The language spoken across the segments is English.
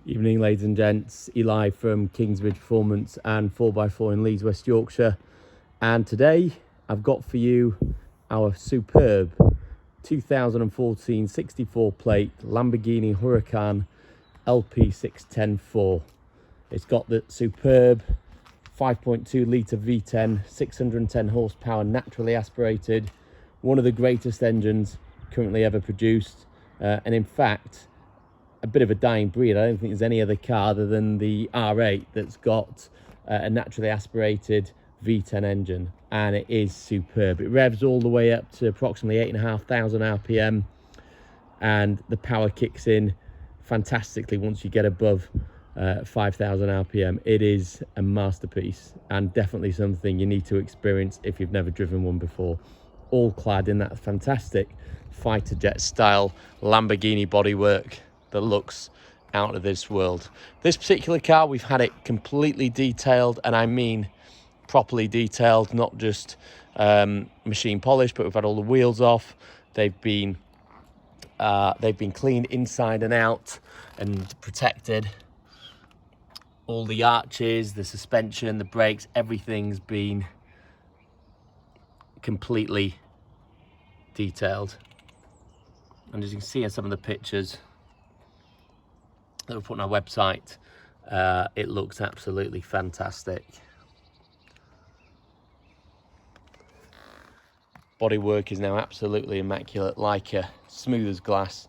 Evening, ladies and gents. Eli from Kingsbridge Performance and 4x4 in Leeds, West Yorkshire. And today I've got for you our superb 2014 64 plate Lamborghini Huracan LP6104. It's got the superb 5.2 litre V10, 610 horsepower, naturally aspirated, one of the greatest engines currently ever produced, and in fact a bit of a dying breed. I don't think there's any other car other than the R8 that's got a naturally aspirated V10 engine, and it is superb. It revs all the way up to approximately 8,500 RPM, and the power kicks in fantastically once you get above 5,000 RPM. It is a masterpiece and definitely something you need to experience if you've never driven one before. All clad in that fantastic fighter jet style Lamborghini bodywork that looks out of this world. This particular car, we've had it completely detailed, and I mean properly detailed, not just machine polished, but we've had all the wheels off. They've been cleaned inside and out and protected. All the arches, the suspension, the brakes, everything's been completely detailed. And as you can see in some of the pictures that we put on our website, it looks absolutely fantastic. Bodywork is now absolutely immaculate, like a smooth as glass,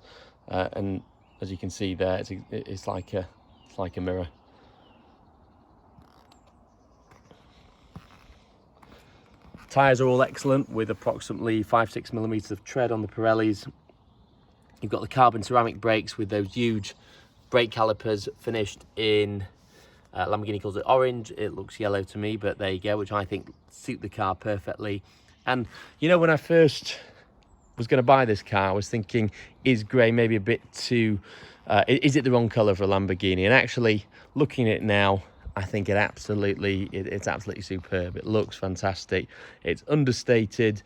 and as you can see there, it's like a mirror. Tyres are all excellent, with approximately 5-6 millimeters of tread on the Pirellis. You've got the carbon ceramic brakes with those huge brake calipers finished in, Lamborghini calls it orange. It looks yellow to me, but there you go, which I think suit the car perfectly. And you know, when I first was going to buy this car, I was thinking, is grey maybe a bit too, is it the wrong colour for a Lamborghini? And actually, looking at it now, I think it's absolutely superb. It looks fantastic. It's understated,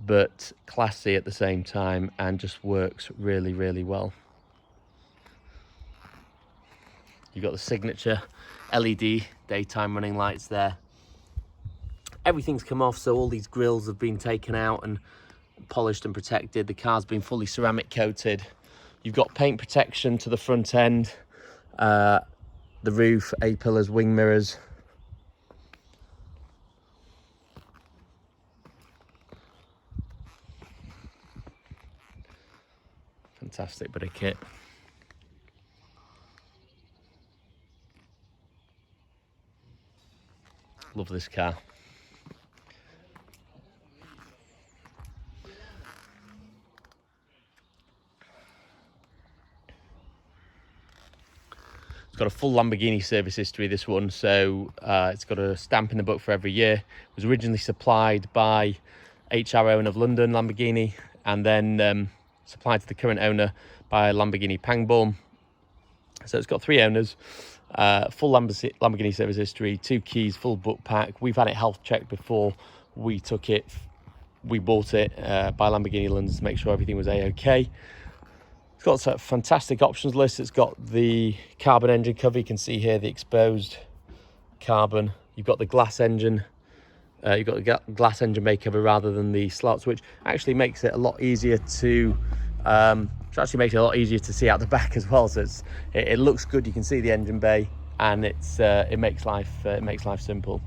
but classy at the same time, and just works really, really well. You've got the signature LED daytime running lights there. Everything's come off, so all these grills have been taken out and polished and protected. The car's been fully ceramic coated. You've got paint protection to the front end, the roof, A-pillars, wing mirrors. Fantastic bit of kit. Love this car. It's got a full Lamborghini service history, this one, so it's got a stamp in the book for every year. It was originally supplied by HR Owen of London, Lamborghini, and then supplied to the current owner by Lamborghini Pangborn. So it's got 3 owners, full Lamborghini service history, 2 keys, full book pack. We've had it health checked before we bought it by Lamborghini London to make sure everything was A-OK. It's got a fantastic options list. It's got the carbon engine cover. You can see here the exposed carbon. You've got the glass engine. You've got the glass engine bay cover rather than the slots, which actually makes it a lot easier to see out the back as well. So it looks good. You can see the engine bay, and it makes life simple.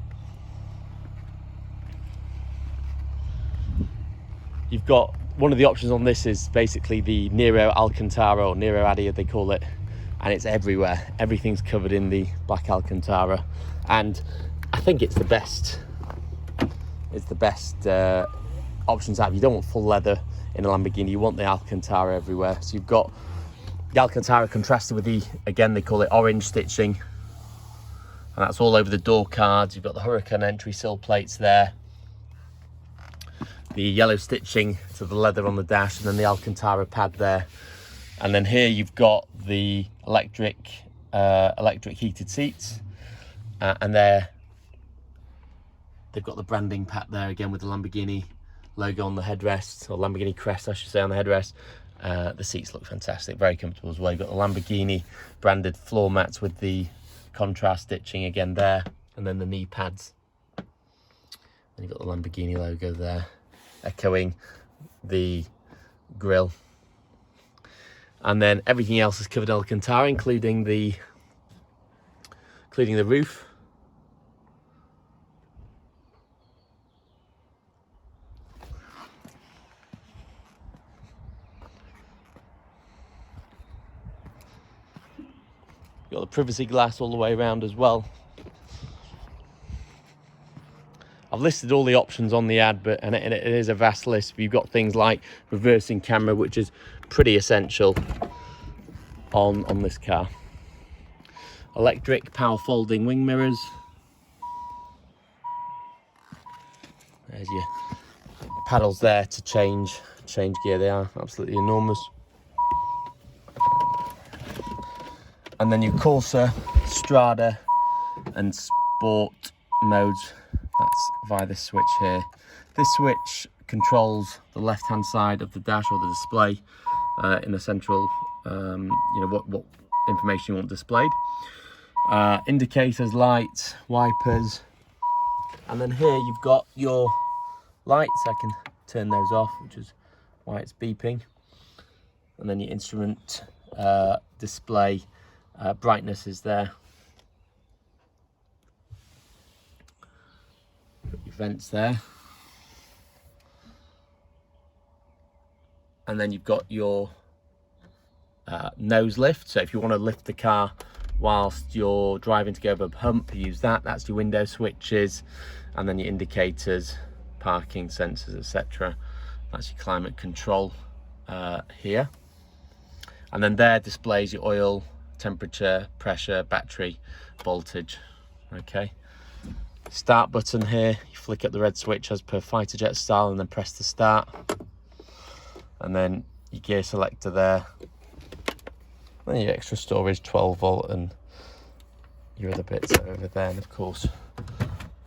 You've got one of the options on this is basically the Nero Alcantara, or Nero Ade they call it, and it's everywhere. Everything's covered in the black Alcantara, and I think it's the best. It's the best options to have. You don't want full leather in a Lamborghini, you want the Alcantara everywhere. So you've got the Alcantara contrasted with the, again, they call it orange stitching, and that's all over the door cards. You've got the Huracan entry sill plates there, the yellow stitching to the leather on the dash, and then the Alcantara pad there. And then here you've got the electric heated seats, and they've got the branding pat there again with the Lamborghini logo on the headrest, or Lamborghini crest I should say, on the headrest. The seats look fantastic, very comfortable as well. You've got the Lamborghini branded floor mats with the contrast stitching again there, and then the knee pads. And you've got the Lamborghini logo there, echoing the grille. And then everything else is covered in Alcantara, including the roof. You've got the privacy glass all the way around as well. I've listed all the options on the ad, and it is a vast list. You've got things like reversing camera, which is pretty essential on this car. Electric power folding wing mirrors. There's your paddles there to change gear. They are absolutely enormous. And then your Corsa, Strada and Sport modes. That's via this switch here. This switch controls the left hand side of the dash or the display in the central, what information you want displayed. Indicators, lights, wipers, and then here you've got your lights. I can turn those off, which is why it's beeping. And then your instrument display brightness is there. Got your vents there. And then you've got your nose lift. So if you want to lift the car whilst you're driving to go over a hump, use that. That's your window switches, and then your indicators, parking sensors, etc. That's your climate control here. And then there displays your oil, temperature, pressure, battery, voltage. Okay. Start button here, you flick up the red switch as per fighter jet style and then press to start. And then your gear selector there. Then your extra storage, 12 volt, and your other bits are over there. And of course,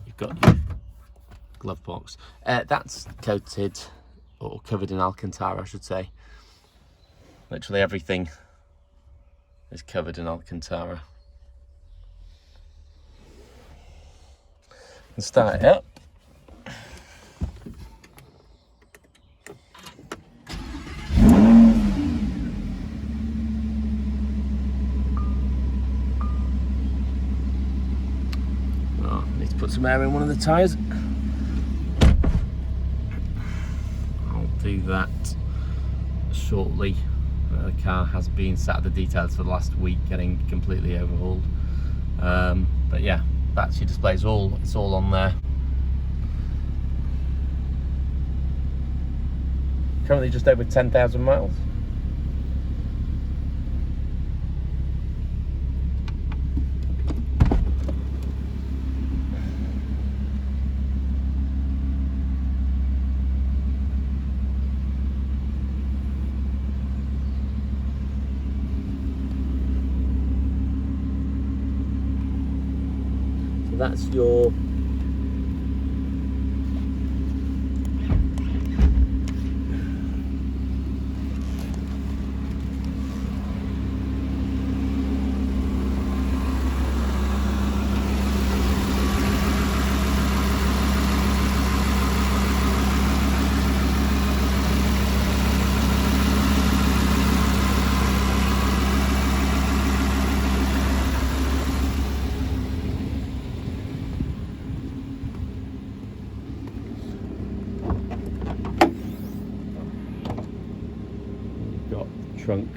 you've got your glove box. That's coated or covered in Alcantara, I should say. Literally everything is covered in Alcantara. And start it up. Oh, I need to put some air in one of the tyres. I'll do that shortly. The car has been sat at the details for the last week, getting completely overhauled. But yeah, that's your displays. It's all on there. Currently just over 10,000 miles. That's your trunk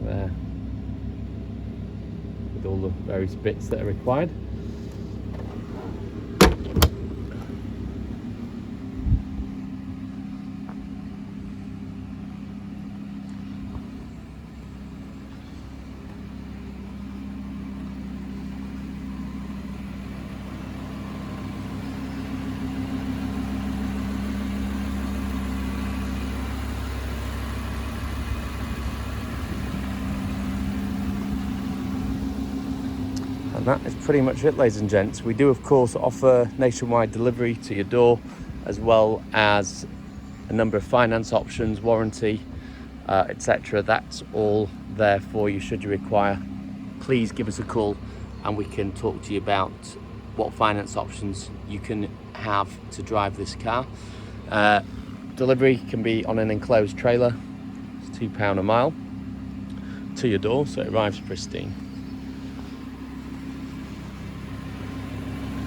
there with all the various bits that are required. And that is pretty much it, ladies and gents. We do, of course, offer nationwide delivery to your door, as well as a number of finance options, warranty, etc. That's all there for you should you require. Please give us a call and we can talk to you about what finance options you can have to drive this car. Delivery can be on an enclosed trailer. It's £2 a mile to your door, so it arrives pristine.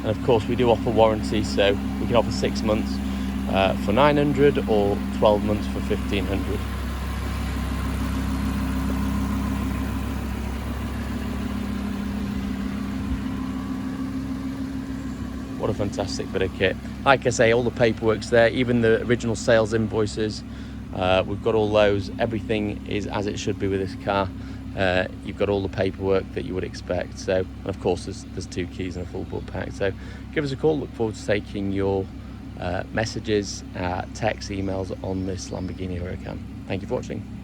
And of course we do offer warranty, so we can offer 6 months for £900 or 12 months for £1,500. What a fantastic bit of kit. Like I say, all the paperwork's there, even the original sales invoices. We've got all those. Everything is as it should be with this car. You've got all the paperwork that you would expect. So, and of course, there's 2 keys and a full book pack. So give us a call. Look forward to taking your messages, texts, emails on this Lamborghini Huracan. Thank you for watching.